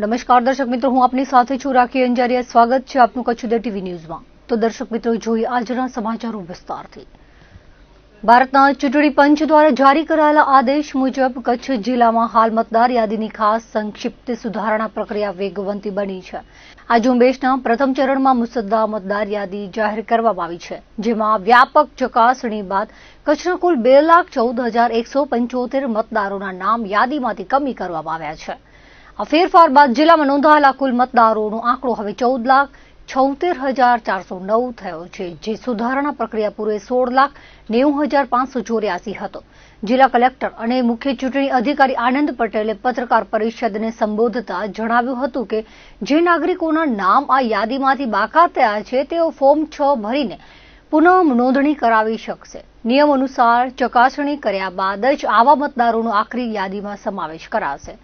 નમસ્કાર દર્શક મિત્રો, હું આપની સાથે છું રાખી અંજારિયા. સ્વાગત છે આપનું કચ્છ ઉદય ટીવી ન્યૂઝમાં. તો દર્શક મિત્રો, જોઈએ આજના સમાચારો વિસ્તારથી. ભારતના ચૂંટણી પંચ દ્વારા જારી કરાયેલા આદેશ મુજબ કચ્છ જિલ્લામાં હાલ મતદાર યાદીની ખાસ સંક્ષિપ્ત સુધારણા પ્રક્રિયા વેગવંતી બની છે. આ ઝુંબેશના પ્રથમ ચરણમાં મુસદ્દા મતદાર યાદી જાહેર કરવામાં આવી છે, જેમાં વ્યાપક ચકાસણી બાદ કચ્છના કુલ 2,14,175 મતદારોના નામ યાદીમાંથી કમી કરવામાં આવ્યા છે. આ ફેરફાર બાદ જિલ્લામાં નોંધાયેલા કુલ મતદારોનો આંકડો હવે 14,76,409 થયો છે, જે સુધારણા પ્રક્રિયા પૂર્વે 16,90,584 હતો. જિલ્લા કલેક્ટર અને મુખ્ય ચૂંટણી અધિકારી આનંદ પટેલે પત્રકાર પરિષદને સંબોધતા જણાવ્યું હતું કે જે નાગરિકોના નામ આ યાદીમાંથી બાકાત થયા છે તેઓ ફોર્મ 6 ભરીને પુનઃ નોંધણી કરાવી શકશે. નિયમ અનુસાર ચકાસણી કર્યા બાદ જ આવા મતદારોનો આખરી યાદીમાં સમાવેશ કરાશે.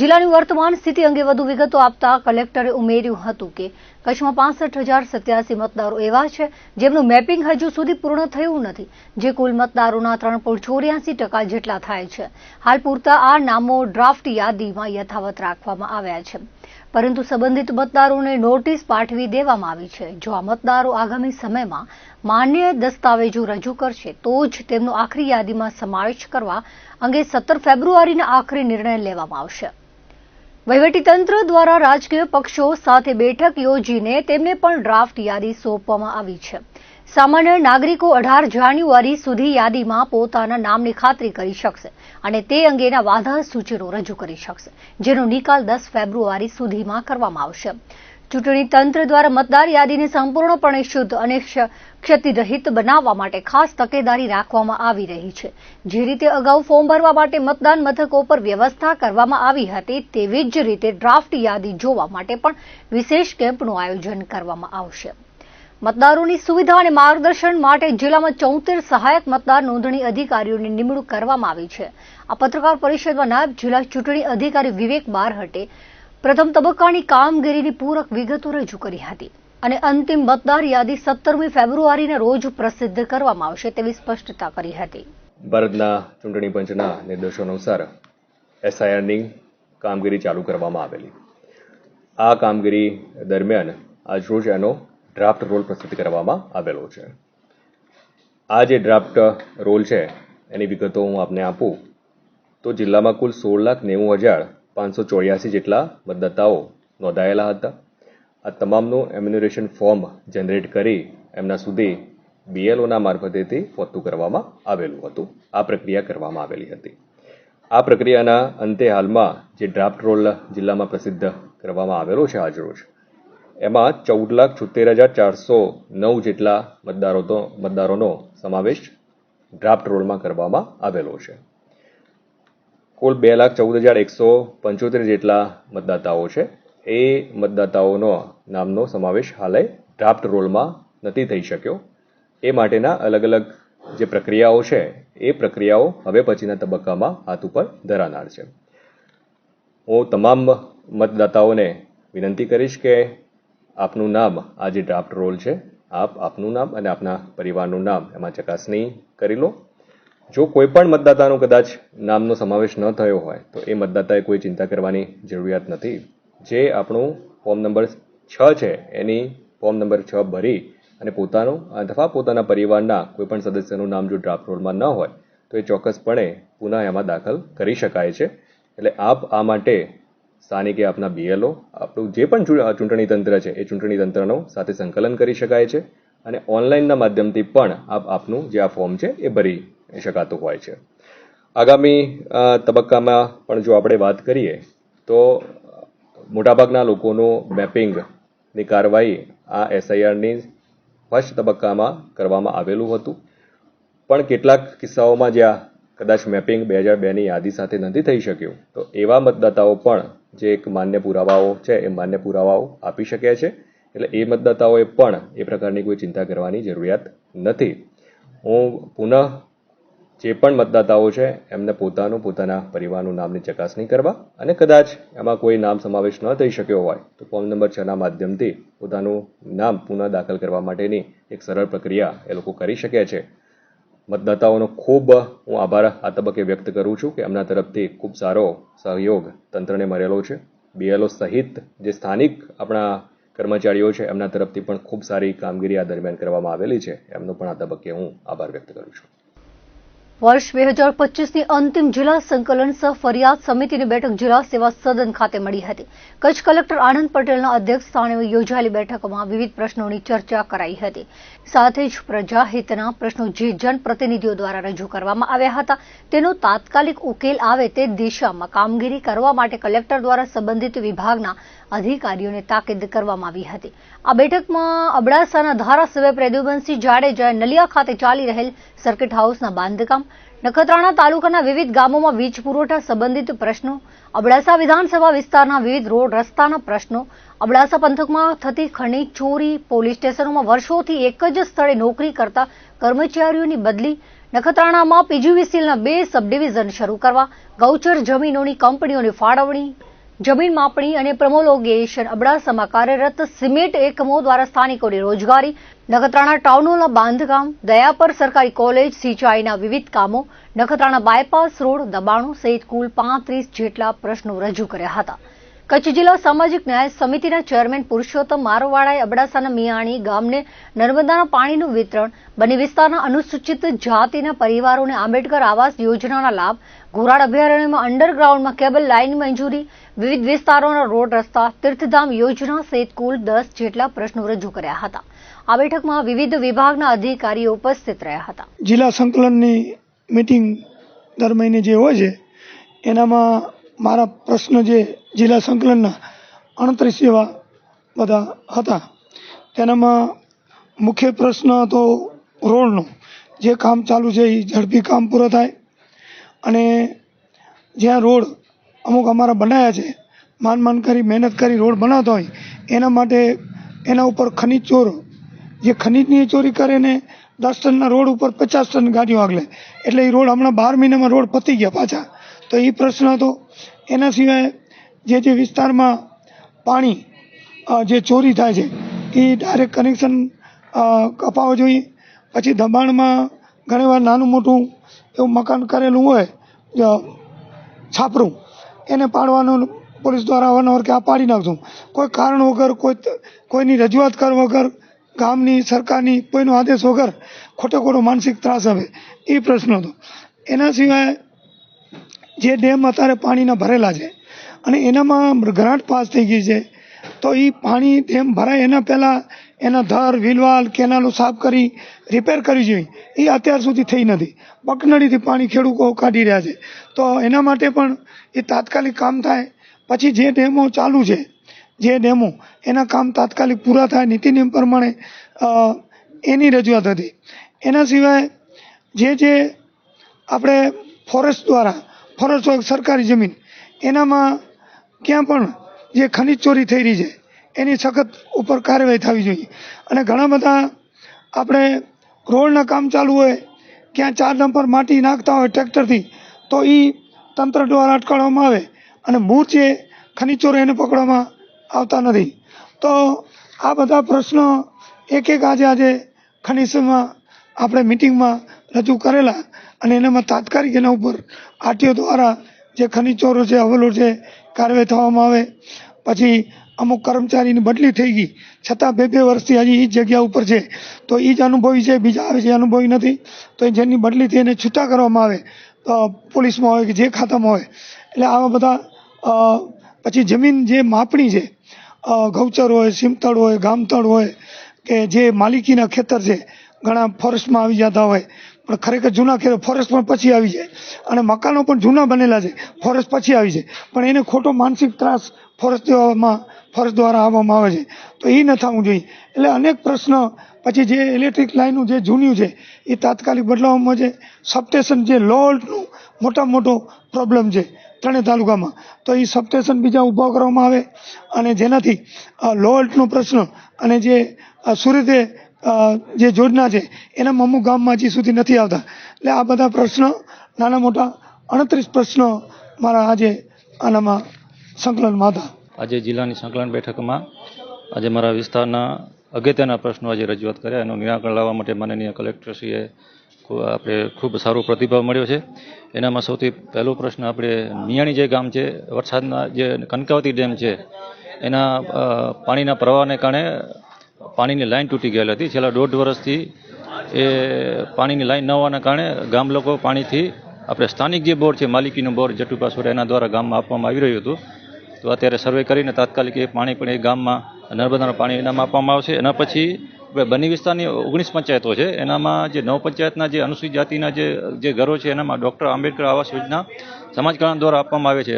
જિલ્લાની વર્તમાન સ્થિતિ અંગે વધુ વિગતો આપતા કલેક્ટરે ઉમેર્યું હતું કે કચ્છમાં 65,087 મતદારો એવા છે જેમનું મેપિંગ હજુ સુધી પૂર્ણ થયું નથી, જે કુલ મતદારોના 3.84% જેટલા થાય છે. હાલ પૂરતા આ નામો ડ્રાફ્ટ યાદીમાં યથાવત રાખવામાં આવ્યા છે, પરંતુ સંબંધિત મતદારોને નોટિસ પાઠવી દેવામાં આવી છે. જો આ મતદારો આગામી સમયમાં માન્ય દસ્તાવેજો રજૂ કરશે તો જ તેમનો આખરી યાદીમાં સમાવેશ કરવા અંગે 17 ફેબ્રુઆરીના આખરી નિર્ણય લેવામાં આવશે. વહીવટીતંત્ર દ્વારા રાજકીય પક્ષો સાથે બેઠક યોજીને તેમને પણ ડ્રાફ્ટ યાદી સોંપવામાં આવી છે. સામાન્ય નાગરિકો 18 જાન્યુઆરી સુધી યાદીમાં પોતાના નામની ખાતરી કરી શકશે અને તે અંગેના વાધા સૂચનો રજૂ કરી શકશે, જેનો નિકાલ 10 ફેબ્રુઆરી સુધીમાં કરવામાં આવશે. ચૂંટણી તંત્ર દ્વારા મતદાર યાદીને સંપૂર્ણપણે શુદ્ધ અને ક્ષતિરહિત બનાવવા માટે ખાસ તકેદારી રાખવામાં આવી રહી છે. જે રીતે અગાઉ ફોર્મ ભરવા માટે મતદાન મથકો પર વ્યવસ્થા કરવામાં આવી હતી, તેવી જ રીતે ડ્રાફ્ટ યાદી જોવા માટે પણ વિશેષ કેમ્પનું આયોજન કરવામાં આવશે. મતદારોની સુવિધા અને માર્ગદર્શન માટે જિલ્લામાં 74 સહાયક મતદાર નોંધણી અધિકારીઓની નિમણૂક કરવામાં આવી છે. આ પત્રકાર પરિષદમાં નાયબ જિલ્લા ચૂંટણી અધિકારી વિવેક બારહટે પ્રથમ તબક્કાની કામગીરીની પૂરક વિગતો રજૂ કરી હતી અને અંતિમ મતદાર યાદી 17મી ફેબ્રુઆરીના રોજ પ્રસિદ્ધ કરવામાં આવશે તેવી સ્પષ્ટતા કરી હતી. ભારતના ચૂંટણી પંચના નિર્દેશો અનુસાર એસઆઈઆરની કામગીરી ચાલુ કરવામાં આવેલી. આ કામગીરી દરમિયાન આજરોજ એનો ડ્રાફ્ટ રોલ પ્રસિદ્ધ કરવામાં આવેલો છે. આ જે ડ્રાફ્ટ રોલ છે એની વિગતો હું આપને આપું તો જિલ્લામાં કુલ 16,90,584 જેટલા મતદાતાઓ નોંધાયેલા હતા. આ તમામનું એમ્યુનરેશન ફોર્મ જનરેટ કરી એમના સુધી બીએલઓના મારફતેથી પહોંચતું કરવામાં આવેલું હતું. આ પ્રક્રિયા કરવામાં આવેલી હતી. આ પ્રક્રિયાના અંતે હાલમાં જે ડ્રાફ્ટ રોલ જિલ્લામાં પ્રસિદ્ધ કરવામાં આવેલો છે આજરોજ, એમાં 14,76,409 જેટલા મતદારોનો સમાવેશ ડ્રાફ્ટ રોલમાં કરવામાં આવેલો છે. કુલ 2,14,175 જેટલા મતદાતાઓ છે. એ મતદાતાઓનો નામનો સમાવેશ હાલે ડ્રાફ્ટ રોલમાં નથી થઈ શક્યો. એ માટેના અલગ અલગ જે પ્રક્રિયાઓ છે એ પ્રક્રિયાઓ હવે પછીના તબક્કામાં હાથ ઉપર ધરાનાર છે. હું તમામ મતદાતાઓને વિનંતી કરીશ કે આપનું નામ આ જે ડ્રાફ્ટ રોલ છે, આપનું નામ અને આપના પરિવારનું નામ એમાં ચકાસણી કરી લો. જો કોઈ પણ મતદાતાનો કદાચ નામનો સમાવેશ ન થયો હોય તો એ મતદાતાએ કોઈ ચિંતા કરવાની જરૂરિયાત નથી. જે આપણું ફોર્મ નંબર 6 છે એની ફોર્મ નંબર 6 ભરી અને પોતાનું અથવા પોતાના પરિવારના કોઈ પણ સદસ્યનું નામ જો ડ્રાફ્ટ રોલમાં ન હોય તો એ ચોક્કસપણે પુનઃ એમાં દાખલ કરી શકાય છે. એટલે આપ આ માટે સ્થાનિકે આપના બીએલઓ, આપણું જે પણ ચૂંટણી તંત્ર છે એ ચૂંટણી તંત્રનો સાથે સંકલન કરી શકાય છે અને ઓનલાઈનના માધ્યમથી પણ આપનું જે આ ફોર્મ છે એ ભરી શકાતું હોય છે. આગામી તબક્કામાં પણ જો આપણે વાત કરીએ તો મોટાભાગના લોકોનું મેપિંગની કાર્યવાહી આ એસઆઈઆરની ફર્સ્ટ તબક્કામાં કરવામાં આવેલું હતું, પણ કેટલાક કિસ્સાઓમાં જ્યાં કદાચ મેપિંગ 2002ની યાદી સાથે નથી થઈ શક્યું તો એવા મતદાતાઓ પણ જે એક માન્ય પુરાવાઓ છે એ માન્ય પુરાવાઓ આપી શક્યા છે. એટલે એ મતદાતાઓએ પણ એ પ્રકારની કોઈ ચિંતા કરવાની જરૂરિયાત નથી. હું પુનઃ જે પણ મતદાતાઓ છે એમને પોતાના પરિવારનું નામની ચકાસણી કરવા અને કદાચ એમાં કોઈ નામ સમાવેશ ન થઈ શક્યો હોય તો ફોર્મ નંબર 6ના માધ્યમથી પોતાનું નામ પુનઃ દાખલ કરવા માટેની એક સરળ પ્રક્રિયા એ લોકો કરી શકે છે. મતદાતાઓનો ખૂબ હું આભાર આ તબક્કે વ્યક્ત કરું છું કે એમના તરફથી ખૂબ સારો સહયોગ તંત્રને મળેલો છે. BLO સહિત જે સ્થાનિક આપણા કર્મચારીઓ છે એમના તરફથી પણ ખૂબ સારી કામગીરી આ દરમિયાન કરવામાં આવેલી છે. એમનો પણ આ તબક્કે હું આભાર વ્યક્ત કરું છું. વર્ષ 2025ની અંતિમ જિલ્લા સંકલન સહ ફરિયાદ સમિતિની બેઠક જિલ્લા સેવા સદન ખાતે મળી હતી. કચ્છ કલેક્ટર આનંદ પટેલના અધ્યક્ષસ્થાને યોજાયેલી બેઠકમાં વિવિધ પ્રશ્નોની ચર્ચા કરાઈ હતી. સાથે જ પ્રજાહિતના પ્રશ્નો જે જનપ્રતિનિધિઓ દ્વારા રજૂ કરવામાં આવ્યા હતા તેનો તાત્કાલિક ઉકેલ આવે તે દિશામાં કામગીરી કરવા માટે કલેક્ટર દ્વારા સંબંધિત વિભાગના અધિકારીઓને તાકીદ કરવામાં આવી હતી. આ બેઠકમાં અબડાસાના ધારાસભ્ય પ્રદ્યુમનસિંહ જાડેજાએ નલિયા ખાતે ચાલી રહેલ સર્કિટ હાઉસના બાંધકામ, નખત્રાણા તાલુકાના વિવિધ ગામોમાં વીજ પુરવઠા સંબંધિત પ્રશ્નો, અબડાસા વિધાનસભા વિસ્તારના વિવિધ રોડ રસ્તાના પ્રશ્નો, અબડાસા પંથકમાં થતી ખનીજ ચોરી, પોલીસ સ્ટેશનોમાં વર્ષોથી એક જ સ્થળે નોકરી કરતા કર્મચારીઓની બદલી, નખત્રાણામાં PGVCLના 2 સબ ડિવિઝન શરૂ કરવા, ગૌચર જમીનોની કંપનીઓની ફાળવણી, જમીન માપણી અને પ્રોમોલોગેશન, અબડાસામાં કાર્યરત સિમેન્ટ એકમો દ્વારા સ્થાનિકોને રોજગારી, નખત્રાણા ટાઉન હોલના બાંધકામ, દયાપર સરકારી કોલેજ, સિંચાઈના વિવિધ કામો, નખત્રાણા બાયપાસ રોડ, દબાણો સહિત કુલ 35 જેટલા પ્રશ્નો રજૂ કર્યા હતા. કચ્છ જિલ્લા સામાજિક ન્યાય સમિતિના ચેરમેન પુરુષોત્તમ મારવાડાએ અબડાસાના મિયાણી ગામને નર્મદાના પાણીનું વિતરણ, બની વિસ્તારના અનુસૂચિત જાતિના પરિવારોને આંબેડકર આવાસ યોજનાના લાભ, ઘોરાડ અભયારણ્યમાં અંડરગ્રાઉન્ડમાં કેબલ લાઇન મંજૂરી, વિવિધ વિસ્તારોના રોડ રસ્તા, તીર્થધામ યોજના સહિત કુલ 10 જેટલા પ્રશ્નો રજૂ કર્યા હતા. આ બેઠકમાં વિવિધ વિભાગના અધિકારીઓ ઉપસ્થિત રહ્યા હતા. જિલ્લા સંકલનની મીટિંગ દર મહિને જે હોય છે એનામાં મારા પ્રશ્ન જે જિલ્લા સંકલનના 29 જેવા બધા હતા તેનામાં મુખ્ય પ્રશ્ન હતો રોડનો. જે કામ ચાલુ છે એ ઝડપી કામ પૂરો થાય અને જ્યાં રોડ અમુક અમારા બનાવ્યા છે, માન કરી મહેનત કરી રોડ બનાવતા હોય એના માટે એના ઉપર ખનીજ ચોર જે ખનીજની ચોરી કરે ને 10 ટનના રોડ ઉપર 50 ટન ગાડીઓ આગલે, એટલે એ રોડ હમણાં 12 મહિનામાં રોડ પતી ગયા પાછા. તો એ પ્રશ્ન હતો. એના સિવાય જે વિસ્તારમાં પાણી જે ચોરી થાય છે એ ડાયરેક્ટ કનેક્શન કપાવવું જોઈએ. પછી દબાણમાં ઘણીવાર નાનું મોટું એવું મકાન કરેલું હોય છાપરું, એને પાડવાનું પોલીસ દ્વારા અવારનવાર કે આ પાડી નાખશું. કોઈ કારણ વગર, કોઈની રજૂઆત કર વગર, ગામની સરકારની કોઈનો આદેશ વગર ખોટો માનસિક ત્રાસ આવે, એ પ્રશ્ન હતો. એના સિવાય જે ડેમ અત્યારે પાણીના ભરેલા છે અને એનામાં ગ્રાન્ટ પાસ થઈ ગઈ છે, તો એ પાણી ડેમ ભરાય એના પહેલાં એના ધર, વિલવાલ, કેનાલો સાફ કરી રિપેર કરવી જોઈએ. એ અત્યાર સુધી થઈ નથી. બકનડીથી પાણી ખેડૂતો કાઢી રહ્યા છે. તો એના માટે પણ એ તાત્કાલિક કામ થાય. પછી જે ડેમો ચાલુ છે, જે ડેમો એના કામ તાત્કાલિક પૂરા થાય નીતિ નિયમ પ્રમાણે, એની રજૂઆત હતી. એના સિવાય જે આપણે ફોરેસ્ટ દ્વારા સરકારી જમીન એનામાં ક્યાં પણ જે ખનીજ ચોરી થઈ રહી છે એની સખત ઉપર કાર્યવાહી થવી જોઈએ. અને ઘણા બધા આપણે રોડના કામ ચાલુ હોય, ક્યાં 4 ડમ્પર માટી નાખતા હોય ટ્રેક્ટરથી, તો એ તંત્ર દ્વારા અટકાવવામાં આવે અને મૂળ જે ખનીજ ચોર એને પકડવામાં આવતા નથી. તો આ બધા પ્રશ્નો એક આજે ખનીજમાં આપણે મિટિંગમાં રજૂ કરેલા અને એનામાં તાત્કાલિક એના ઉપર આરટીઓ દ્વારા જે ખનીજ ચોરો છે, અવલો છે, કાર્યવાહી થવામાં આવે. પછી અમુક કર્મચારીની બદલી થઈ ગઈ છતાં 2 વર્ષથી હજી એ જગ્યા ઉપર છે, તો એ જ અનુભવી છે, બીજા આવે છે અનુભવી નથી. તો જેની બદલી થઈ એને છૂટા કરવામાં આવે, પોલીસમાં હોય કે જે ખાતામાં હોય. એટલે આવા બધા પછી જમીન જે માપણી છે, ગૌચર હોય, સીમતળ હોય, ગામતળ હોય, કે જે માલિકીના ખેતર છે, ઘણા ફોરેસ્ટમાં આવી જતા હોય પણ ખરેખર જૂના ખેતર ફોરેસ્ટ પણ પછી આવી જાય અને મકાનો પણ જૂના બનેલા છે, ફોરેસ્ટ પછી આવી છે, પણ એને ખોટો માનસિક ત્રાસ ફોરેસ્ટ દ્વારા આપવામાં આવે છે. તો એ ન થવું જોઈએ. એટલે અનેક પ્રશ્ન. પછી જે ઇલેક્ટ્રિક લાઈનનું જે જૂન્યું છે એ તાત્કાલિક બદલાવવામાં છે. સબસ્ટેશન જે લો વોલ્ટનું મોટામાં મોટો પ્રોબ્લેમ છે 3 તાલુકામાં, તો એ સબસ્ટેશન બીજા ઊભા કરવામાં આવે અને જેનાથી લો વોલ્ટનો પ્રશ્ન અને જે સુરતે જે યોજના છે એનામાં અમુક ગામમાં હજી સુધી નથી આવતા. એટલે આ બધા પ્રશ્નો, નાના મોટા 29 પ્રશ્નો મારા આજે આનામાં સંકલનમાં હતા. આજે જિલ્લાની સંકલન બેઠકમાં આજે મારા વિસ્તારના અગત્યના પ્રશ્નો આજે રજૂઆત કર્યા. એનું નિરાકરણ લાવવા માટે માનનીય કલેક્ટરશ્રીએ ખૂબ આપણે ખૂબ સારો પ્રતિભાવ મળ્યો છે. એનામાં સૌથી પહેલો પ્રશ્ન આપણે મિયાણી જે ગામ છે, વરસાદના જે કનકાવતી ડેમ છે એના પાણીના પ્રવાહને કારણે પાણીની લાઈન તૂટી ગયેલી હતી. છેલ્લા 1.5 વર્ષથી એ પાણીની લાઈન ન હોવાના કારણે ગામ લોકો પાણીથી આપણે સ્થાનિક જે બોર છે, માલિકીનું બોર જટુપાસોર, એના દ્વારા ગામમાં આપવામાં આવી રહ્યું હતું. તો અત્યારે સર્વે કરીને તાત્કાલિક એ પાણી પણ એ ગામમાં નર્મદાનું પાણી એનામાં આપવામાં આવશે. એના પછી બની વિસ્તારની 19 પંચાયતો છે, એનામાં જે 9 પંચાયતના જે અનુસૂચિત જાતિના જે ઘરો છે એનામાં ડૉક્ટર આંબેડકર આવાસ યોજના સમાજ કલ્યાણ દ્વારા આપવામાં આવે છે.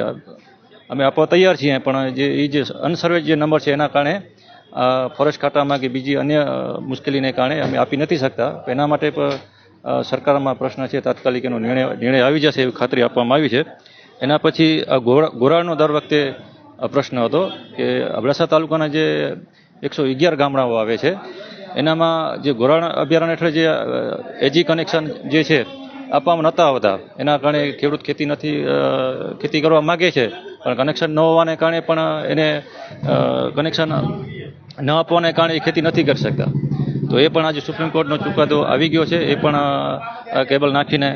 અમે આપવા તૈયાર છીએ, પણ જે અનસર્વે જે નંબર છે એના કારણે ફોરેસ્ટ ખાતામાં કે બીજી અન્ય મુશ્કેલીને કારણે અમે આપી નથી શકતા. એના માટે સરકારમાં પ્રશ્ન છે, તાત્કાલિક એનો નિર્ણય આવી જશે એવી ખાતરી આપવામાં આવી છે. એના પછી ગોરાળનો દર વખતે પ્રશ્ન હતો કે અબડાસા તાલુકાના જે 111 ગામડાઓ આવે છે એનામાં જે ગોરાળ અભયારણ્ય હેઠળ જે એજી કનેક્શન જે છે આપવામાં નહોતા આવતા. એના કારણે ખેડૂત ખેતી કરવા માગે છે, પણ કનેક્શન ન હોવાને કારણે પણ એને કનેક્શન ન આપવાને કારણે એ ખેતી નથી કરી શકતા. તો એ પણ આજે સુપ્રીમ કોર્ટનો ચુકાદો આવી ગયો છે. એ પણ કેબલ નાખીને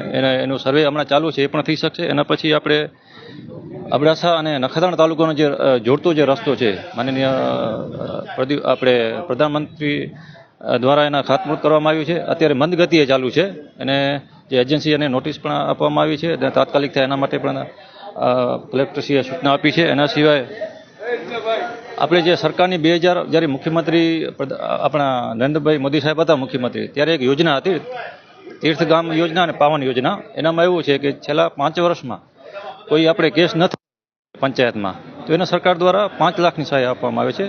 એનું સર્વે હમણાં ચાલુ છે, એ પણ થઈ શકશે. એના પછી આપણે અબડાસા અને નખત્રાણા તાલુકાનો જે જોડતો જે રસ્તો છે, માનનીય આપણે પ્રધાનમંત્રી દ્વારા એના ખાતમુહૂર્ત કરવામાં આવ્યું છે. અત્યારે મંદ ગતિએ ચાલુ છે અને જે એજન્સી અને નોટિસ પણ આપવામાં આવી છે અને તાત્કાલિક થાય એના માટે પણ કલેક્ટરશ્રીએ સૂચના આપી છે. એના સિવાય આપણે જે સરકારની 2000 જ્યારે મુખ્યમંત્રી આપણા નરેન્દ્રભાઈ મોદી સાહેબ હતા મુખ્યમંત્રી, ત્યારે એક યોજના હતી તીર્થગામ યોજના અને પાવન યોજના. એનામાં એવું છે કે છેલ્લા 5 વર્ષમાં કોઈ આપણે કેસ ન થાય પંચાયતમાં તો એને સરકાર દ્વારા 5 લાખની સહાય આપવામાં આવે છે.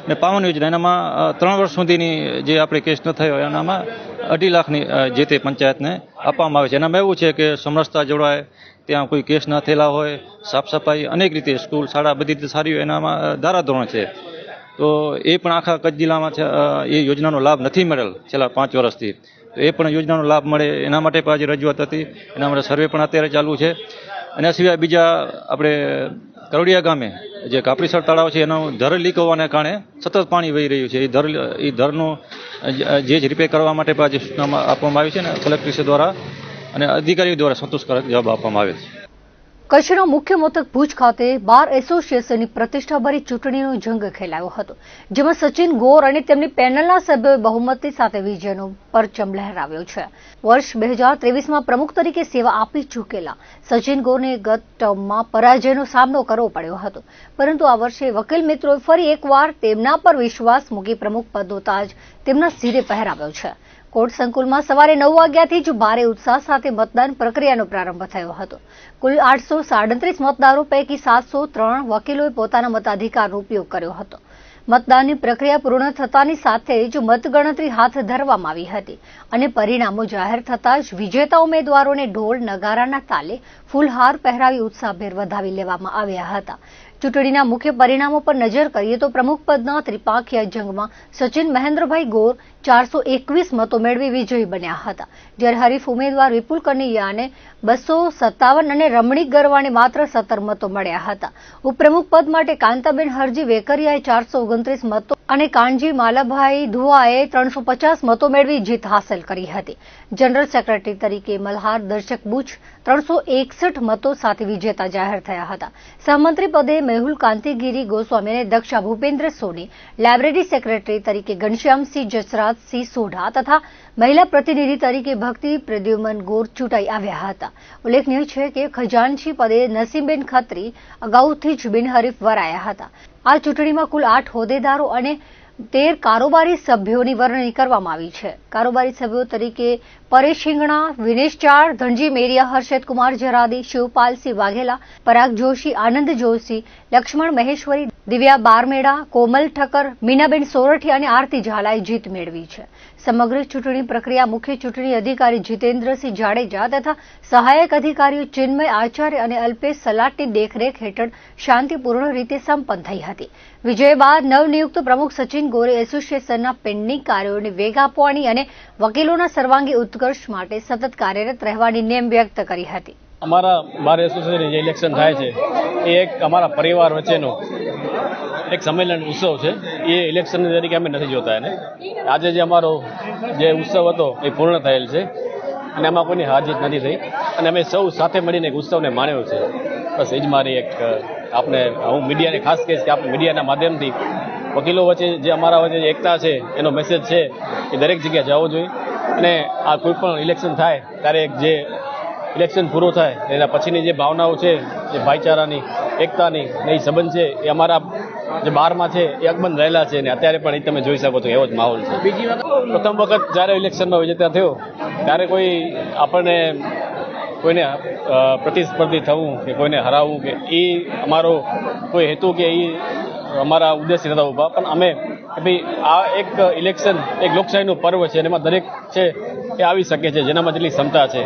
અને પાવન યોજના એનામાં 3 વર્ષ સુધીની જે આપણે કેસ ન થયો એનામાં 2.5 લાખની જે તે પંચાયતને આપવામાં આવે છે. એનામાં એવું છે કે સમરસતા જોડાય, ત્યાં કોઈ કેસ ન થયેલા હોય, સાફ સફાઈ અનેક રીતે, સ્કૂલ શાળા બધી રીતે સારી હોય, એનામાં ધારાધોરણ છે. તો એ પણ આખા કચ્છ જિલ્લામાં એ યોજનાનો લાભ નથી મળેલ છેલ્લા 5 વર્ષથી. તો એ પણ યોજનાનો લાભ મળે એના માટે પણ આજે રજૂઆત હતી. એના માટે સર્વે પણ અત્યારે ચાલુ છે. એના સિવાય બીજા આપણે કરોડિયા ગામે જે કાપડીસર તળાવ છે એનું ધર લીક હોવાને કારણે સતત પાણી વહી રહ્યું છે. એ ધરનું જે રિપેર કરવા માટે પણ આજે સૂચના આપવામાં આવી છે ને કલેક્ટરશ્રી દ્વારા અને અધિકારીઓ દ્વારા સંતોષકારક જવાબ આપવામાં આવે છે. કચ્છના મુખ્ય મથક ભુજ ખાતે બાર એસોસિએશનની પ્રતિષ્ઠાભરી ચૂંટણીનો જંગ ખેલાયો હતો, જેમાં સચિન ગોર અને તેમની પેનલના સભ્યોએ બહુમતી સાથે વિજયનો પરચમ લહેરાવ્યો છે. વર્ષ 2023માં પ્રમુખ તરીકે સેવા આપી ચૂકેલા સચિન ગોરને ગત ટર્મમાં પરાજયનો સામનો કરવો પડ્યો હતો, પરંતુ આ વર્ષે વકીલ મિત્રોએ ફરી એકવાર તેમના પર વિશ્વાસ મૂકી પ્રમુખ પદનો તાજ તેમના સિરે પહેરાવ્યો છે. કોર્ટ સંકુલમાં સવારે 9 વાગ્યાથી જ ભારે ઉત્સાહ સાથે મતદાન પ્રક્રિયાનો પ્રારંભ થયો હતો. કુલ 837 મતદારો પૈકી 703 વકીલોએ પોતાના મતાધિકારનો ઉપયોગ કર્યો હતો. મતદાનની પ્રક્રિયા પૂર્ણ થતાની સાથે જ મતગણતરી હાથ ધરવામાં આવી હતી અને પરિણામો જાહેર થતાં જ વિજેતા ઉમેદવારોને ઢોલ નગારાના તાલે ફૂલહાર પહેરાવી ઉત્સાહભેર વધાવી લેવામાં આવ્યા હતા. ચૂંટણીના મુખ્ય પરિણામો પર નજર કરીએ તો પ્રમુખ પદના ત્રિપાંખીય જંગમાં સચિન મહેન્દ્રભાઈ ગોર 421 મતો મેળવી વિજયી બન્યા હતા, જ્યારે હરીફ ઉમેદવાર વિપુલ કનૈયાને 257 અને રમણીક ગરવાને માત્ર 17 મતો મળ્યા હતા. ઉપપ્રમુખ પદ માટે કાંતાબેન હરજી વેકરિયાએ 429 મતો અને કાનજી માલાભાઈ ધુઆએ 350 મતો મેળવી જીત હાંસલ કરી હતી. જનરલ સેક્રેટરી તરીકે મલ્હાર દર્શક બુચ 361 મતો સાથે વિજેતા જાહેર થયા હતા. સહમંત્રી પદે મેહુલ કાંતિગીરી ગોસ્વામી અને દક્ષા ભૂપેન્દ્ર સોની, લાયબ્રેરી સેક્રેટરી તરીકે ઘનશ્યામસિંહ જસરાજસિંહ સોઢા તથા મહિલા પ્રતિનિધિ તરીકે ભક્તિ પ્રદ્યુમન ગોર ચૂંટાઈ આવ્યા હતા. ઉલ્લેખનીય છે કે ખજાનચી પદે નસીમબેન ખત્રી અગાઉથી જ બિનહરીફ વરાયા હતા. આ ચૂંટણીમાં કુલ 8 હોદ્દેદારો અને 13 કારોબારી સભ્યોની વરણી કરવામાં આવી છે. કારોબારી સભ્યો તરીકે પરેશ હિંગણા, વિનેશ ચાર, ધનજી મેરિયા, હર્ષદ કુમાર જરાદી, શિવપાલસિંહ વાઘેલા, પરાગ જોશી, આનંદ જોશી, લક્ષ્મણ મહેશ્વરી, દિવ્યા બારમેડા, કોમલ ઠક્કર, મીનાબેન સોરઠિયા અને આરતી ઝાલાએ જીત મેળવી છે. સમગ્ર ચૂંટણી પ્રક્રિયા મુખ્ય ચૂંટણી અધિકારી જીતેન્દ્રસિંહ જાડેજા તથા સહાયક અધિકારીઓ ચિન્મય આચાર્ય અને અલ્પેશ સલાટની દેખરેખ હેઠળ શાંતિપૂર્ણ રીતે સંપન્ન થઈ હતી. વિજય બાદ નવનિયુક્ત પ્રમુખ સચિન ગોરે એસોસિએશનના પેન્ડિંગ કાર્યોને વેગ આપવાની અને વકીલોના સર્વાંગી ઉત્કર્ષ માટે સતત કાર્યરત રહેવાની નેમ વ્યક્ત કરી હતી. અમારા બાર એસોસિએશન જે ઇલેક્શન થાય છે એ એક અમારા પરિવાર વચ્ચેનો એક સંમેલન ઉત્સવ છે. એ ઇલેક્શન તરીકે અમે નથી જોતા એને. આજે જે અમારો જે ઉત્સવ હતો એ પૂર્ણ થયેલ છે અને એમાં કોઈની હાર જીત નથી થઈ અને અમે સૌ સાથે મળીને એક ઉત્સવને માણ્યો છે. બસ એ જ મારી એક આપણે હું મીડિયાને ખાસ કહીશ કે આપણે મીડિયાના માધ્યમથી વકીલો વચ્ચે જે અમારા વચ્ચે જે એકતા છે એનો મેસેજ છે એ દરેક જગ્યાએ જવો જોઈએ અને આ કોઈ પણ ઇલેક્શન થાય ત્યારે જે ઇલેક્શન પૂરો થાય એના પછીની જે ભાવનાઓ છે જે ભાઈચારાની એકતાની ને એ સંબંધ છે એ અમારા જે બહારમાં છે એ અકબંધ રહેલા છે અને અત્યારે પણ એ તમે જોઈ શકો છો એવો જ માહોલ છે. બીજી વાત, પ્રથમ વખત જ્યારે ઇલેક્શનમાં વિજેતા થયો ત્યારે કોઈ આપણને કોઈને પ્રતિસ્પર્ધી થવું કે કોઈને હરાવવું કે એ અમારો કોઈ હેતુ કે એ અમારા ઉદ્દેશ્ય નતા ઉભા, પણ અમે કે ભાઈ આ એક ઇલેક્શન એક લોકશાહીનું પર્વ છે અને એમાં દરેક છે એ આવી શકે છે જેનામાં જેટલી ક્ષમતા છે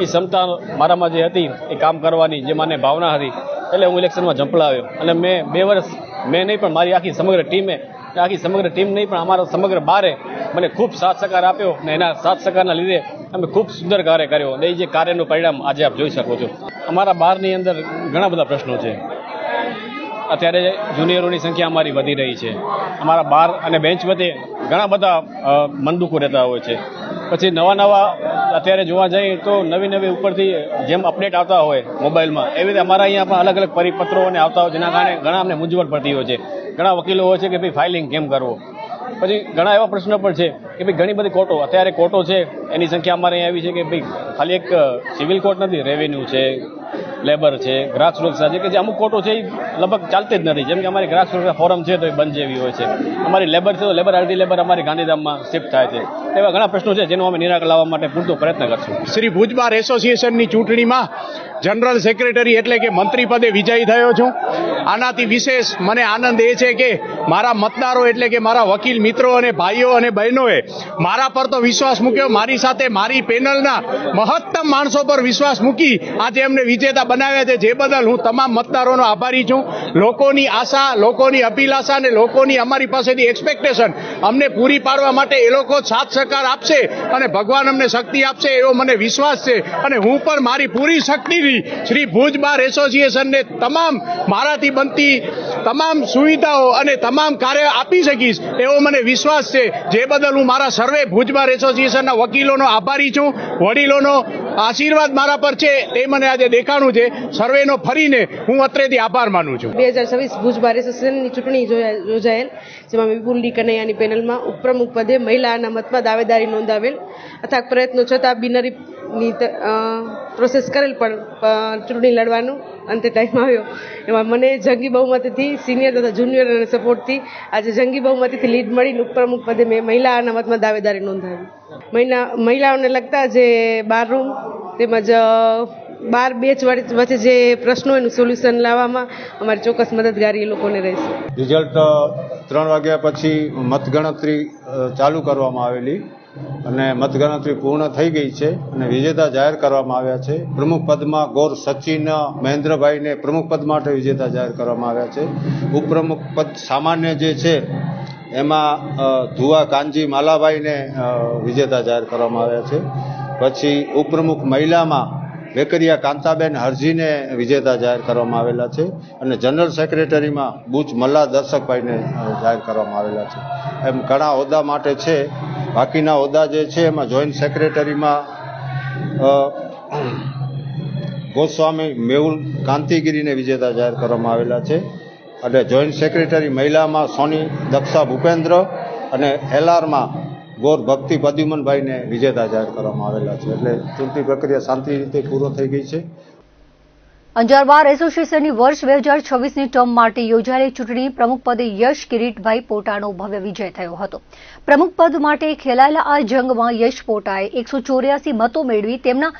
એ ક્ષમતા મારામાં જે હતી એ કામ કરવાની જે મને ભાવના હતી એટલે હું ઇલેક્શનમાં ઝંપલાવ્યો અને મેં 2 વર્ષ મેં નહીં પણ મારી આખી સમગ્ર ટીમે આખી સમગ્ર ટીમ નહીં પણ અમારો સમગ્ર બારે મને ખૂબ સાથ સહકાર આપ્યો અને એના સાથ સહકારના લીધે અમે ખૂબ સુંદર કાર્ય કર્યો અને એ જે કાર્યનું પરિણામ આજે આપ જોઈ શકો છો. અમારા બારની અંદર ઘણા બધા પ્રશ્નો છે. અત્યારે જુનિયરોની સંખ્યા અમારી વધી રહી છે. અમારા બાર અને બેન્ચ વચ્ચે ઘણા બધા મનદુખો રહેતા હોય છે. પછી નવા અત્યારે જોવા જઈએ તો નવી ઉપરથી જેમ અપડેટ આવતા હોય મોબાઈલમાં એવી રીતે અમારા અહીંયા પણ અલગ અલગ પરિપત્રો અને આવતા હોય જેના કારણે ઘણા અમને મૂંઝવણ પડતી હોય છે. ઘણા વકીલો હોય છે કે ભાઈ ફાઇલિંગ કેમ કરવો. પછી ઘણા એવા પ્રશ્નો પણ છે કે ભાઈ ઘણી બધી કોર્ટો અત્યારે કોર્ટો છે એની સંખ્યા અમારે અહીંયા આવી છે કે ભાઈ ખાલી એક સિવિલ કોર્ટ નથી, રેવન્યુ છે, લેબર છે, ગ્રાહક સુરક્ષા છે કે જે અમુક કોર્ટો છે એ લગભગ ચાલતી જ નથી. જેમ કે અમારી ગ્રાહક સુરક્ષા ફોરમ છે તો એ બંધ જેવી હોય છે. અમારી લેબર છે તો લેબર અડધી લેબર અમારી ગાંધીધામમાં શિફ્ટ થાય છે. એવા ઘણા પ્રશ્નો છે જેનો અમે નિરાકરણ લાવવા માટે પૂરતો પ્રયત્ન કરશું. શ્રી ભુજ બાર એસોસિએશનની ચૂંટણીમાં જનરલ સેક્રેટરી એટલે કે મંત્રી પદે વિજયી થયો છું. આનાથી વિશેષ મને આનંદ એ છે કે મારા મતદારો એટલે કે મારા વકીલ મિત્રો અને ભાઈઓ અને બહેનોએ મારા પર તો વિશ્વાસ મૂક્યો, મારી સાથે મારી પેનલના મહત્તમ માણસો પર વિશ્વાસ મૂકી આજે એમને વિજેતા બનાવ્યા છે, જે બદલ હું તમામ મતદારોનો આભારી છું. લોકોની આશા, લોકોની અભિલાષા અને લોકોની અમારી પાસેથી એક્સપેક્ટેશન અમને પૂરી પાડવા માટે એ લોકો સાથ સહકાર આપશે અને ભગવાન અમને શક્તિ આપશે એવો મને વિશ્વાસ છે અને હું પણ મારી પૂરી શક્તિથી શ્રી ભુજ બાર એસોસિએશનને તમામ મારાથી બનતી તમામ સુવિધાઓ અને તમામ કાર્ય આપી શકીશ એવો મને વિશ્વાસ છે, જે બદલ હું મારા સર્વે ભુજ બાર એસોસિએશનના વકીલોનો આભારી છું. વડીલોનો આશીર્વાદ મારા પર છે તે મને આજે દેખાણું છે. સર્વેનો ફરીને હું અત્રેથી આભાર માનું છું. 2026 ભુજ બાર એસોસિએશનની ચૂંટણી યોજાયેલ, જેમાં વિપુલ ડી કનૈયાની પેનલમાં ઉપપ્રમુખ પદે મહિલા અનામતમાં દાવેદારી નોંધાવેલ. અથાગ પ્રયત્નો છતાં બિનહરીફની પ્રોસેસ કરેલ પણ ચૂંટણી લડવાનો અંતે ટાઈમ આવ્યો. એમાં મને જંગી બહુમતીથી સિનિયર તથા જુનિયર અને સપોર્ટથી આજે જંગી બહુમતીથી લીડ મળીને ઉપપ્રમુખ પદે મેં મહિલા અનામતમાં દાવેદારી નોંધાવી. મહિલાઓને લગતા જે બારરૂમ તેમજ બાર બેચ વચ્ચે જે પ્રશ્નો એનું સોલ્યુશન લાવવામાં અમારી ચોક્કસ મદદગારી એ લોકોને રહેશે. રિઝલ્ટ 3 વાગ્યા પછી મતગણતરી ચાલુ કરવામાં આવેલી અને મતગણતરી પૂર્ણ થઈ ગઈ છે અને વિજેતા જાહેર કરવામાં આવ્યા છે. પ્રમુખ પદમાં ગોર સચિન મહેન્દ્રભાઈને પ્રમુખ પદ માટે વિજેતા જાહેર કરવામાં આવ્યા છે. ઉપપ્રમુખ પદ સામાન્ય જે છે એમાં ધુવા કાનજી માલાભાઈને વિજેતા જાહેર કરવામાં આવ્યા છે. પછી ઉપપ્રમુખ મહિલામાં વેકરિયા કાંતાબેન હરજીને વિજેતા જાહેર કરવામાં આવેલા છે અને જનરલ સેક્રેટરીમાં બુચ મલ્લા દર્શકભાઈને જાહેર કરવામાં આવેલા છે. એમ ઘણા હોદ્દા માટે છે. બાકીના હોદ્દા જે છે એમાં જોઈન્ટ સેક્રેટરીમાં ગોસ્વામી મેહુલ કાંતિગીરીને વિજેતા જાહેર કરવામાં આવેલા છે અને જોઈન્ટ સેક્રેટરી મહિલામાં સોની દક્ષા ભૂપેન્દ્ર અને એલઆરમાં ગોર ભક્તિ પ્રદ્યુમનભાઈને વિજેતા જાહેર કરવામાં આવેલા છે. એટલે ચૂંટણી પ્રક્રિયા શાંતિ રીતે પૂર્ણ થઈ ગઈ છે. અંજાર બાર એસોસિએશનની વર્ષ 2026ની ટર્મ માટે યોજાયેલી ચૂંટણી પ્રમુખ પદે યશ કિરીટભાઈ પોટાનો ભવ્ય વિજય થયો હતો. પ્રમુખ પદ માટે ખેલાયેલા આ જંગમાં યશ પોટાએ 184 મતો મેળવી તેમના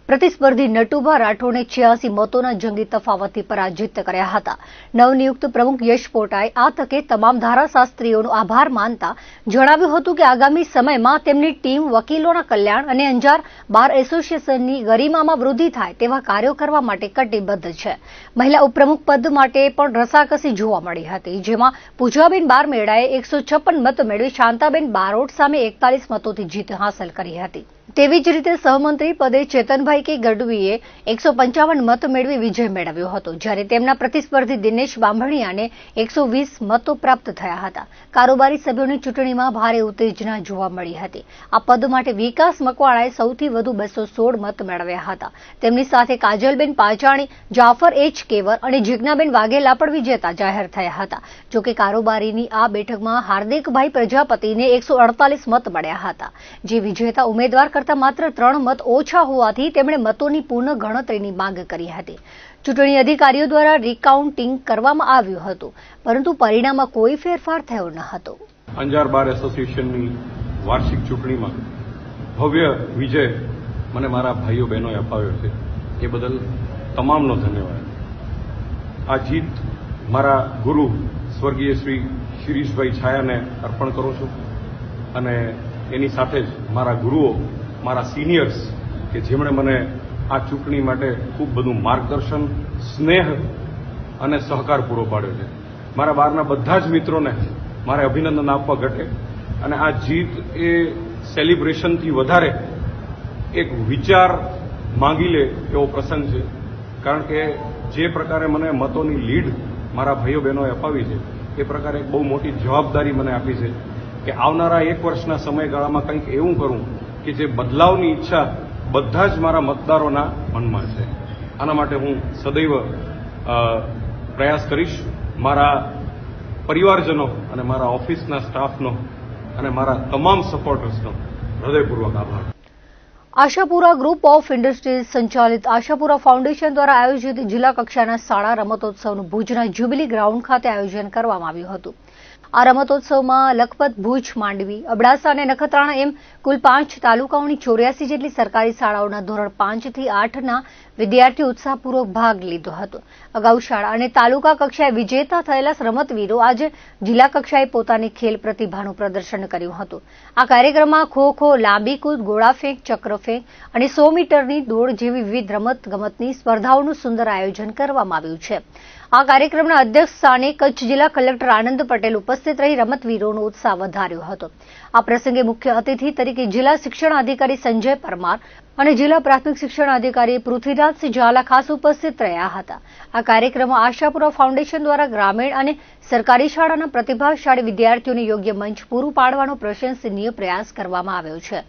પ્રતિસ્પર્ધી નટુભા રાઠોડને 86 મતોના જંગી તફાવતથી પરાજિત કર્યા હતા. નવનિયુક્ત પ્રમુખ યશ પોટાએ આ તકે તમામ ધારાશાસ્ત્રીઓનો આભાર માનતા જણાવ્યું હતું કે આગામી સમયમાં તેમની ટીમ વકીલોના કલ્યાણ અને અંજાર બાર એસોસિએશનની ગરિમામાં વૃદ્ધિ થાય તેવા કાર્યો કરવા માટે કટિબદ્ધ છે. મહિલા ઉપપ્રમુખ પદ માટે પણ રસાકસી જોવા મળી હતી, જેમાં પૂજાબેન બારમેડાએ 156 મત મેળવી શાંતાબેન બારોટ સામે 41 મતોથી જીત હાંસલ કરી હતી. તેવી જ રીતે સહમંત્રી પદે ચેતનભાઈ કે ગઢવીએ 155 મત મેળવી વિજય મેળવ્યો હતો, જ્યારે તેમના પ્રતિસ્પર્ધી દિનેશ બાંભણિયાને 120 મતો પ્રાપ્ત થયા હતા. કારોબારી સભ્યોની ચૂંટણીમાં ભારે ઉત્તેજના જોવા મળી હતી. આ પદ માટે વિકાસ મકવાણાએ સૌથી વધુ 216 મત મેળવ્યા હતા. તેમની સાથે કાજલબેન પાચાણી, જાફર એચ કેવર અને જિજ્ઞાબેન વાઘેલા પણ વિજેતા જાહેર થયા હતા. જોકે કારોબારીની આ બેઠકમાં હાર્દિકભાઈ પ્રજાપતિને 148 મત મળ્યા હતા, જે વિજેતા ઉમેદવાર કરતા માત્ર 3 મત ઓછા હોવાથી તેમણે મતોની પુનઃ ગણતરીની માંગ કરી હતી. ચૂંટણી અધિકારીઓ દ્વારા રિકાઉન્ટિંગ કરવામાં આવ્યું હતું, પરંતુ પરિણામમાં કોઈ ફેરફાર થયો ન હતો. અંજાર બાર એસોસિએશનની વાર્ષિક ચૂંટણીમાં ભવ્ય વિજય મને મારા ભાઈઓ બહેનોએ અપાવ્યો છે, એ બદલ તમામનો ધન્યવાદ. આ જીત મારા ગુરુ સ્વર્ગીય શ્રી શિરીષભાઈ છાયાને અર્પણ કરું છું, અને એની સાથે જ મારા ગુરુઓ, મારા સિનિયર્સ કે જેમણે મને આ ચૂંટણી માટે ખૂબ બધું માર્ગદર્શન, સ્નેહ અને સહકાર પૂરો પાડ્યો છે. મારા બહારના બધા જ મિત્રોને મારે અભિનંદન આપવા ઘટે, અને આ જીત એ સેલિબ્રેશનથી વધારે એક વિચાર માંગી લે એવો પ્રસંગ છે. કારણ કે જે પ્રકારે મને મતોની લીડ મારા ભાઈઓ બહેનોએ અપાવી છે, એ પ્રકારે એક બહુ મોટી જવાબદારી મને આપી છે કે આવનારા 1 વર્ષના સમયગાળામાં કંઈક એવું કરું કે જે બદલાવની ઈચ્છા બધા જ મારા મતદારોના મનમાં છે. આના માટે હું સદૈવ પ્રયાસ કરીશ. મારા પરિવારજનો અને મારા ઓફિસના સ્ટાફનો અને મારા તમામ સપોર્ટર્સનો હૃદયપૂર્વક આભાર. આશાપુરા ગ્રુપ ઓફ ઇન્ડસ્ટ્રીઝ સંચાલિત આશાપુરા ફાઉન્ડેશન દ્વારા આયોજિત જિલ્લા કક્ષાના શાળા રમતોત્સવનું ભુજના જ્યુબિલી ગ્રાઉન્ડ ખાતે આયોજન કરવામાં આવ્યું હતું. આ રમતોત્સવમાં લખપત, ભુજ, માંડવી, અબડાસા અને નખત્રાણા એમ કુલ 5 તાલુકાઓની 84 જેટલી સરકારી શાળાઓના ધોરણ 5 થી 8ના વિદ્યાર્થીઓ ઉત્સાહપૂર્વક ભાગ લીધો હતો. અગાઉ શાળા અને તાલુકા કક્ષાએ વિજેતા થયેલા રમતવીરો આજે જિલ્લા કક્ષાએ પોતાની ખેલ પ્રતિભાનું પ્રદર્શન કર્યું હતું. આ કાર્યક્રમમાં ખો-ખો, લાંબી કૂદ, ગોળાફેંક, ચક્રફેંક અને 100 મીટરની દોડ જેવી વિવિધ રમતગમતની સ્પર્ધાઓનું સુંદર આયોજન કરવામાં આવ્યું છે. આ કાર્યક્રમના અધ્યક્ષ સ્થાને કચ્છ જિલ્લા કલેક્ટર આનંદ પટેલ ઉપસ્થિત રહી રમતવીરોનો ઉત્સાહ વધાર્યો હતો. આ પ્રસંગે મુખ્ય અતિથિ તરીકે જિલ્લા શિક્ષણ અધિકારી સંજય પરમાર અને જિલ્લા પ્રાથમિક શિક્ષણ અધિકારી પૃથ્વીરાજસિંહ ઝાલા ખાસ ઉપસ્થિત રહ્યા હતા. આ કાર્યક્રમમાં આશાપુરા ફાઉન્ડેશન દ્વારા ગ્રામીણ અને સરકારી શાળાના પ્રતિભાશાળી વિદ્યાર્થીઓને યોગ્ય મંચ પૂરું પાડવાનો પ્રશંસનીય પ્રયાસ કરવામાં આવ્યો છે.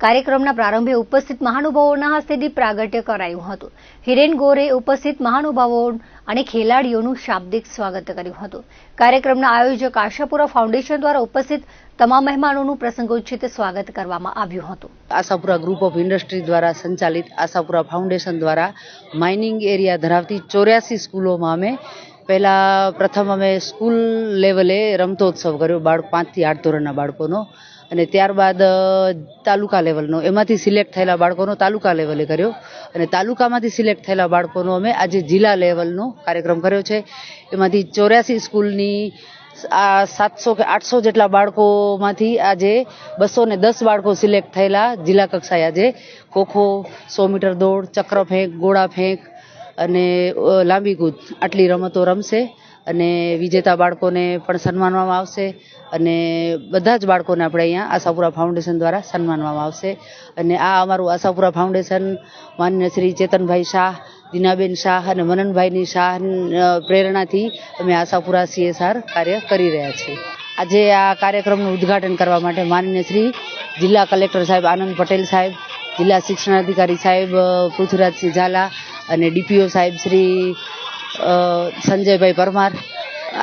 કાર્યક્રમના પ્રારંભે ઉપસ્થિત મહાનુભાવોના હસ્તે દીપ પ્રાગટ્ય કરાયું હતું. હિરેન ગોરે ઉપસ્થિત મહાનુભાવો અને ખેલાડીઓનું શાબ્દિક સ્વાગત કર્યું હતું. કાર્યક્રમના આયોજક આશાપુરા ફાઉન્ડેશન દ્વારા ઉપસ્થિત તમામ મહેમાનોનું પ્રસંગોચિત સ્વાગત કરવામાં આવ્યું હતું. આશાપુરા ગ્રુપ ઓફ ઇન્ડસ્ટ્રી દ્વારા સંચાલિત આશાપુરા ફાઉન્ડેશન દ્વારા માઇનિંગ એરિયા ધરાવતી 84 સ્કૂલોમાં પ્રથમ અમે સ્કૂલ લેવલે રમતોત્સવ કર્યો 5 થી 8 ધોરણના બાળકોનો, અને ત્યારબાદ તાલુકા લેવલનો, એમાંથી સિલેક્ટ થયેલા બાળકોનો તાલુકા લેવલે કર્યો, અને તાલુકામાંથી સિલેક્ટ થયેલા બાળકોનો અમે આજે જિલ્લા લેવલનો કાર્યક્રમ કર્યો છે. એમાંથી 84 સ્કૂલની 700 કે 800 જેટલા બાળકોમાંથી આજે 210 બાળકો સિલેક્ટ થયેલા જિલ્લા કક્ષાએ આજે ખોખો, 100 મીટર દોડ, ચક્રફેંક, ગોળાફેંક અને લાંબી કૂદ આટલી રમતો રમશે, અને વિજેતા બાળકોને પણ સન્માનવામાં આવશે, અને બધા જ બાળકોને આપણે અહીંયા આશાપુરા ફાઉન્ડેશન દ્વારા સન્માનવામાં આવશે. અને આ અમારું આશાપુરા ફાઉન્ડેશન માનનીય શ્રી ચેતનભાઈ શાહ, દીનાબેન શાહ અને મનનભાઈની શાહ પ્રેરણાથી અમે આશાપુરા CSR કાર્ય કરી રહ્યા છીએ. આજે આ કાર્યક્રમનું ઉદ્ઘાટન કરવા માટે માનનીય શ્રી જિલ્લા કલેક્ટર સાહેબ આનંદ પટેલ સાહેબ, જિલ્લા શિક્ષણ અધિકારી સાહેબ પૃથ્વીરાજસિંહ ઝાલા અને DPO સાહેબ શ્રી સંજયભાઈ પરમાર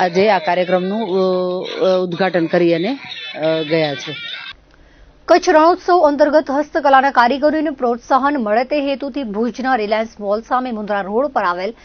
આજે આ કાર્યક્રમનું ઉદ્ઘાટન કરી અને ગયા છે. કચ્છ રણોત્સવ અંતર્ગત હસ્તકલાના કારીગરોને પ્રોત્સાહન મળે તે હેતુથી ભુજના રિલાયન્સ મોલ સામે મુન્દ્રા રોડ પર આવેલ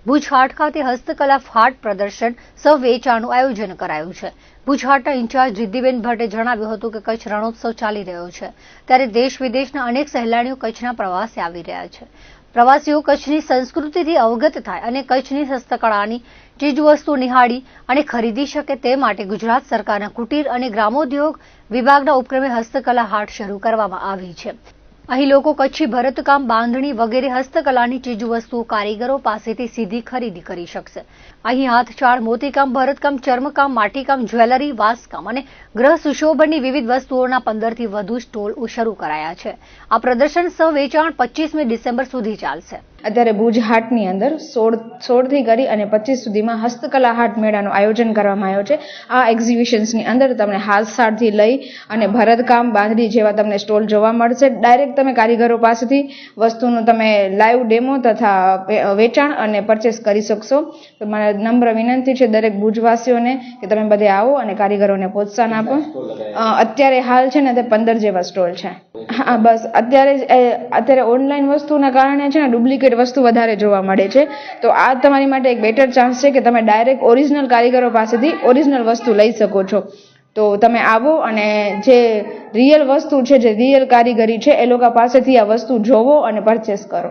ભુજ હાટ ખાતે હસ્તકલા ફાટ પ્રદર્શન સહ વેચાણનું આયોજન કરાયું છે. ભુજ હાટના ઇન્ચાર્જ રિદ્ધિબેન ભટ્ટે જણાવ્યું હતું કે કચ્છ રણોત્સવ ચાલી રહ્યો છે ત્યારે દેશ વિદેશના અનેક સહેલાણીઓ કચ્છના પ્રવાસે આવી રહ્યા છે. પ્રવાસીઓ કચ્છની સંસ્કૃતિથી અવગત થાય અને કચ્છની હસ્તકળાની ચીજવસ્તુ નિહાળી અને ખરીદી શકે તે માટે ગુજરાત સરકારના કુટીર અને ગ્રામોદ્યોગ વિભાગના ઉપક્રમે હસ્તકલા હાટ શરૂ કરવામાં આવી છે. અહીં લોકો કચ્છી ભરતકામ, બાંધણી વગેરે હસ્તકલાની ચીજવસ્તુઓ કારીગરો પાસેથી સીધી ખરીદી કરી શકશે. અહીં હાથચાળ, મોતીકામ, ભરતકામ, ચર્મકામ, માટીકામ, જ્વેલરી, વાંસકામ અને ગ્રહ સુશોભનની વિવિધ વસ્તુઓના 15 થી વધુ સ્ટોલ શરૂ કરાયા છે. આ પ્રદર્શન સહ વેચાણ 25મી ડિસેમ્બર સુધી ચાલશે. અત્યારે ભુજ હાટની અંદર 16 થી કરી અને 25 સુધીમાં હસ્તકલા હાટ મેળાનું આયોજન કરવામાં આવ્યો છે. આ એક્ઝિબિશન્સની અંદર તમને હાથસાળથી લઈ અને ભરતકામ, બાંધણી જેવા તમને સ્ટોલ જોવા મળશે. ડાયરેક્ટ તમે કારીગરો પાસેથી વસ્તુનું તમે લાઈવ ડેમો તથા વેચાણ અને પરચેસ કરી શકશો. તો મારે નમ્ર વિનંતી છે દરેક ભુજવાસીઓને કે તમે બધે આવો અને કારીગરોને પ્રોત્સાહન આપો. અત્યારે હાલ છે ને તે 15 જેવા સ્ટોલ છે. હા, બસ અત્યારે ઓનલાઈન વસ્તુના કારણે છે ને ડુપ્લિકેટ વસ્તુ વધારે જોવા મળે છે. તો આ તમારી માટે એક બેટર ચાન્સ છે કે તમે ડાયરેક્ટ ઓરિજિનલ કારીગરો પાસેથી ઓરિજિનલ વસ્તુ લઈ શકો છો. તો તમે આવો અને જે રિયલ વસ્તુ છે, જે રિયલ કારીગરી છે, એ લોકો પાસેથી આ વસ્તુ જોવો અને પરચેસ કરો.